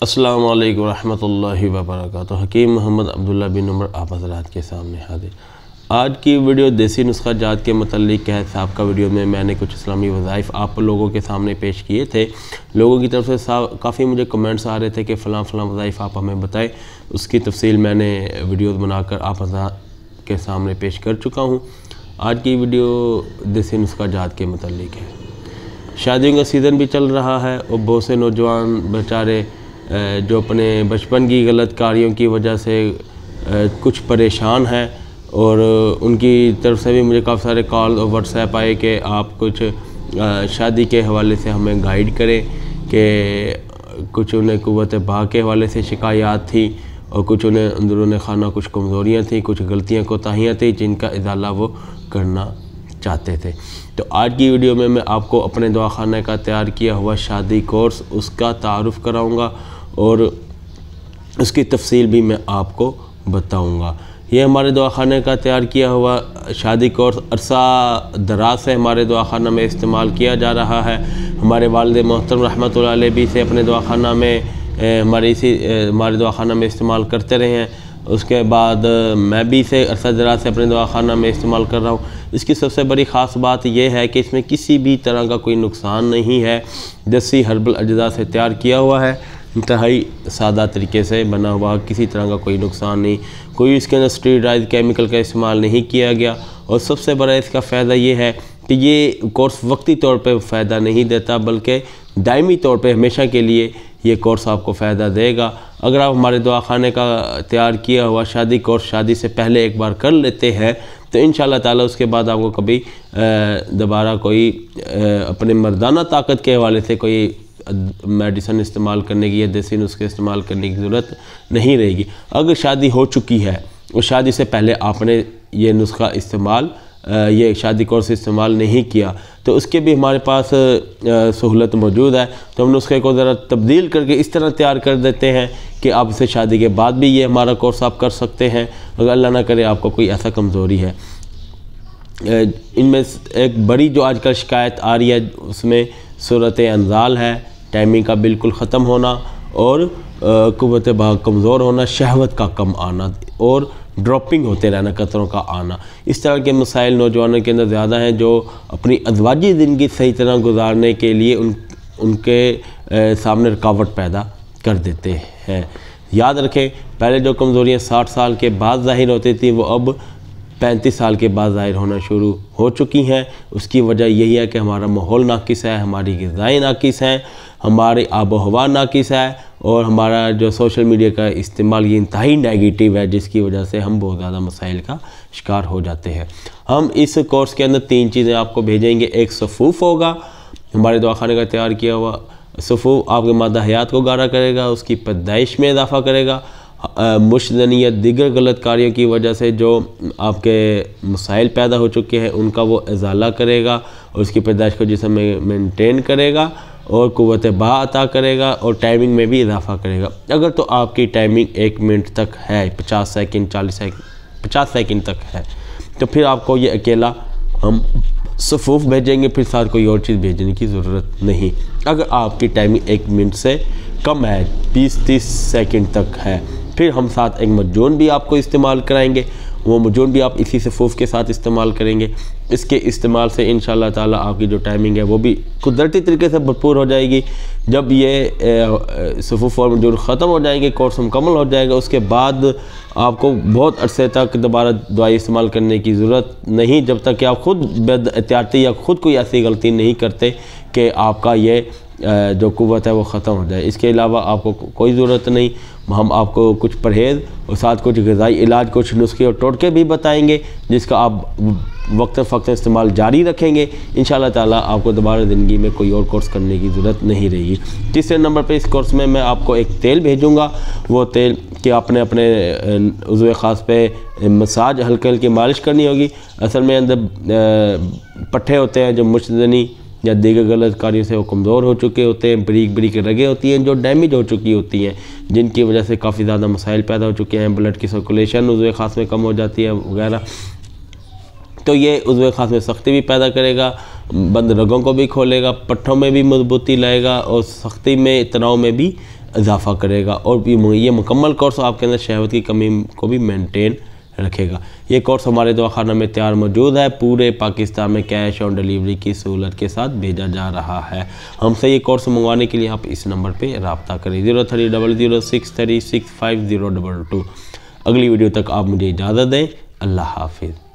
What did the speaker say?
السلام علیکم ورحمۃ اللہ وبرکاتہ۔ حکیم محمد عبداللہ بن عمر آپ حضرات کے سامنے حاضر۔ آج کی ویڈیو دیسی نسخہ جات کے متعلق ہے۔ سابقہ ویڈیو میں نے کچھ اسلامی وظائف آپ لوگوں کے سامنے پیش کیے تھے۔ لوگوں کی طرف سے کافی مجھے کمنٹس آ رہے تھے کہ فلاں وظائف آپ ہمیں بتائیں۔ اس کی تفصیل میں نے ویڈیوز بنا کر آپ حضرات کے سامنے پیش کر چکا ہوں۔ آج کی ویڈیو دیسی نسخہ جات کے متعلق ہے۔ شادیوں کا سیزن بھی چل رہا ہے اور بہت سے نوجوان بیچارے جو اپنے بچپن کی غلط کاریوں کی وجہ سے کچھ پریشان ہیں، اور ان کی طرف سے بھی مجھے کافی سارے کال اور واٹس ایپ آئے کہ آپ کچھ شادی کے حوالے سے ہمیں گائیڈ کریں، کہ کچھ انہیں قوت باہ کے حوالے سے شکایات تھی اور کچھ انہیں اندرون خانہ کچھ کمزوریاں تھیں، کچھ غلطیاں کوتاہیاں تھیں جن کا ازالہ وہ کرنا چاہتے تھے۔ تو آج کی ویڈیو میں آپ کو اپنے دعاخانہ کا تیار کیا ہوا شادی کورس اس کا تعارف کراؤں گا اور اس کی تفصیل بھی میں آپ کو بتاؤں گا۔ یہ ہمارے دعاخانے کا تیار کیا ہوا شادی کورس عرصہ دراز سے ہمارے دعاخانہ میں استعمال کیا جا رہا ہے۔ ہمارے والد محترم رحمۃ اللہ علیہ بھی سے اپنے دعاخانہ میں ہمارے دعاخانہ میں استعمال کرتے رہے ہیں۔ اس کے بعد میں بھی اسے عرصہ دراز سے اپنے دعاخانہ میں استعمال کر رہا ہوں۔ اس کی سب سے بڑی خاص بات یہ ہے کہ اس میں کسی بھی طرح کا کوئی نقصان نہیں ہے۔ دیسی ہربل اجزاء سے تیار کیا ہوا ہے، انتہائی سادہ طریقے سے بنا ہوا، کسی طرح کا کوئی نقصان نہیں، کوئی اس کے اندر اسٹیرائڈ کیمیکل کا استعمال نہیں کیا گیا۔ اور سب سے بڑا اس کا فائدہ یہ ہے کہ یہ کورس وقتی طور پہ فائدہ نہیں دیتا، بلکہ دائمی طور پہ ہمیشہ کے لیے یہ کورس آپ کو فائدہ دے گا۔ اگر آپ ہمارے دعاخانے کا تیار کیا ہوا شادی کورس شادی سے پہلے ایک بار کر لیتے ہیں تو انشاءاللہ تعالی اس کے بعد آپ کو کبھی دوبارہ کوئی اپنے مردانہ طاقت کے حوالے سے کوئی میڈیسن استعمال کرنے کی یا دیسی نسخے استعمال کرنے کی ضرورت نہیں رہے گی۔ اگر شادی ہو چکی ہے اور شادی سے پہلے آپ نے یہ نسخہ یہ شادی کورس استعمال نہیں کیا تو اس کے بھی ہمارے پاس سہولت موجود ہے۔ تو ہم نسخے کو ذرا تبدیل کر کے اس طرح تیار کر دیتے ہیں کہ آپ اسے شادی کے بعد بھی یہ ہمارا کورس آپ کر سکتے ہیں، اگر اللہ نہ کرے آپ کو کوئی ایسا کمزوری ہے۔ ان میں ایک بڑی جو آج کل شکایت آ رہی ہے اس میں صورت انزال ہے، ٹائمنگ کا بالکل ختم ہونا اور قوت باہ کمزور ہونا، شہوت کا کم آنا اور ڈراپنگ ہوتے رہنا، قطروں کا آنا۔ اس طرح کے مسائل نوجوانوں کے اندر زیادہ ہیں جو اپنی ازواجی زندگی صحیح طرح گزارنے کے لیے ان کے سامنے رکاوٹ پیدا کر دیتے ہیں۔ یاد رکھیں، پہلے جو کمزوریاں 60 سال کے بعد ظاہر ہوتی تھیں وہ اب 35 سال کے بعد ظاہر ہونا شروع ہو چکی ہیں۔ اس کی وجہ یہی ہے کہ ہمارا ماحول ناقص ہے، ہماری غذائیں ناقص ہیں، ہماری آب و ہوا ناقص ہے، اور ہمارا جو سوشل میڈیا کا استعمال یہ انتہائی نیگیٹو ہے، جس کی وجہ سے ہم بہت زیادہ مسائل کا شکار ہو جاتے ہیں۔ ہم اس کورس کے اندر 3 چیزیں آپ کو بھیجیں گے۔ ایک صفوف ہوگا، ہمارے دعاخانے کا تیار کیا ہوا صفوف آپ کے مادہ حیات کو گاڑا کرے گا، اس کی پیدائش میں اضافہ کرے گا، مشتزنی یا دیگر غلط کاریوں کی وجہ سے جو آپ کے مسائل پیدا ہو چکے ہیں ان کا وہ ازالہ کرے گا، اور اس کی پیدائش کو جسم میں مینٹین کرے گا اور قوت باہ عطا کرے گا، اور ٹائمنگ میں بھی اضافہ کرے گا۔ اگر تو آپ کی ٹائمنگ 1 منٹ تک ہے، 50 سیکنڈ 40 سیکنڈ 50 سیکنڈ تک ہے، تو پھر آپ کو یہ اکیلا ہم صفوف بھیجیں گے، پھر ساتھ کوئی اور چیز بھیجنے کی ضرورت نہیں۔ اگر آپ کی ٹائمنگ 1 منٹ سے کم ہے، 20-30 سیکنڈ تک ہے، پھر ہم ساتھ ایک مجون بھی آپ کو استعمال کرائیں گے، وہ مجون بھی آپ اسی صفوف کے ساتھ استعمال کریں گے۔ اس کے استعمال سے انشاءاللہ تعالی آپ کی جو ٹائمنگ ہے وہ بھی قدرتی طریقے سے بھرپور ہو جائے گی۔ جب یہ صفوف اور مجون ختم ہو جائیں گے، کورس مکمل ہو جائے گا، اس کے بعد آپ کو بہت عرصے تک دوبارہ دوائی استعمال کرنے کی ضرورت نہیں، جب تک کہ آپ خود بد احتیاطی یا خود کوئی ایسی غلطی نہیں کرتے کہ آپ کا یہ جو قوت ہے وہ ختم ہو جائے۔ اس کے علاوہ آپ کو کوئی ضرورت نہیں۔ ہم آپ کو کچھ پرہیز اور ساتھ کچھ غذائی علاج، کچھ نسخے اور ٹوٹکے بھی بتائیں گے جس کا آپ وقتاً فوقتاً استعمال جاری رکھیں گے۔ انشاءاللہ تعالیٰ آپ کو دوبارہ زندگی میں کوئی اور کورس کرنے کی ضرورت نہیں رہے گی۔ تیسرے نمبر پہ اس کورس میں آپ کو ایک تیل بھیجوں گا، وہ تیل کہ آپ نے اپنے عضو خاص پہ مساج ہلکے ہلکی مالش کرنی ہوگی۔ اصل میں اندر پٹھے ہوتے ہیں جو مشتزنی یا دیگر غلط کاریوں سے وہ کمزور ہو چکے ہوتے ہیں، بریک بریک رگیں ہوتی ہیں جو ڈیمیج ہو چکی ہوتی ہیں، جن کی وجہ سے کافی زیادہ مسائل پیدا ہو چکے ہیں، بلڈ کی سرکولیشن عضو خاص میں کم ہو جاتی ہے وغیرہ۔ تو یہ عضو خاص میں سختی بھی پیدا کرے گا، بند رگوں کو بھی کھولے گا، پٹھوں میں بھی مضبوطی لائے گا اور سختی میں تناؤ میں بھی اضافہ کرے گا، اور یہ مکمل کورس آپ کے اندر شہوت کی کمی کو بھی مینٹین رکھے گا۔ یہ کورس ہمارے دواخانہ میں تیار موجود ہے، پورے پاکستان میں کیش آن ڈیلیوری کی سہولت کے ساتھ بھیجا جا رہا ہے۔ ہم سے یہ کورس منگوانے کے لیے آپ اس نمبر پہ رابطہ کریں 0300636502۔ اگلی ویڈیو تک آپ مجھے اجازت دیں، اللہ حافظ۔